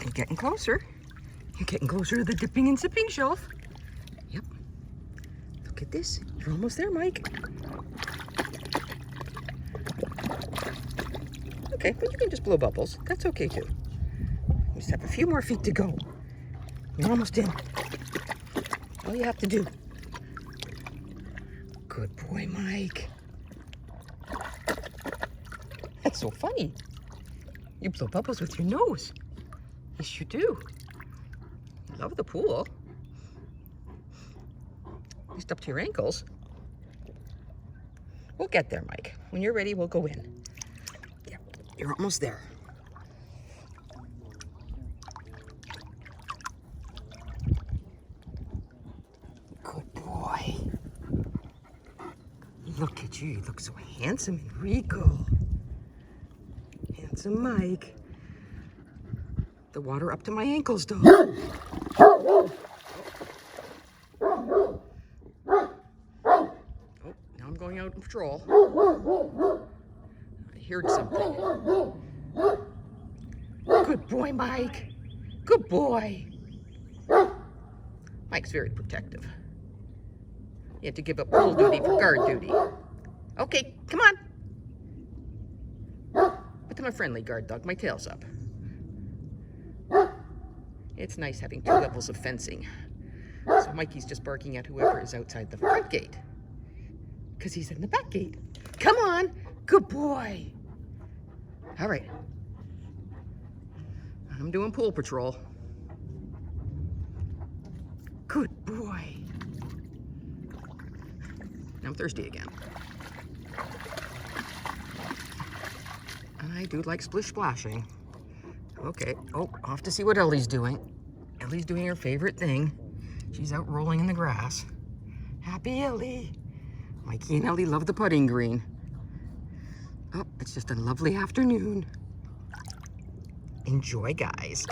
You're getting closer. You're getting closer to the dipping and sipping shelf. Yep. Look at this. You're almost there, Mike. Okay, but you can just blow bubbles. That's okay too. You just have a few more feet to go. You're almost in. All you have to do. Good boy, Mike. That's so funny. You blow bubbles with your nose. Yes, you do. You love the pool. At least up to your ankles. We'll get there, Mike. When you're ready, we'll go in. Yep, you're almost there. Good boy. Look at you. You look so handsome and regal. Handsome Mike. The water up to my ankles, dog. Oh, now I'm going out on patrol. I heard something. Good boy, Mike. Good boy. Mike's very protective. You had to give up pool duty for guard duty. Okay, come on. But I'm a friendly guard dog. My tail's up. It's nice having 2 levels of fencing. So Mikey's just barking at whoever is outside the front gate. Because he's in the back gate. Come on. Good boy. All right. I'm doing pool patrol. Good boy. Now I'm thirsty again. I do like splish splashing. Okay, oh, off to see what Ellie's doing. Ellie's doing her favorite thing. She's out rolling in the grass. Happy Ellie. Mikey and Ellie love the putting green. Oh, it's just a lovely afternoon. Enjoy, guys.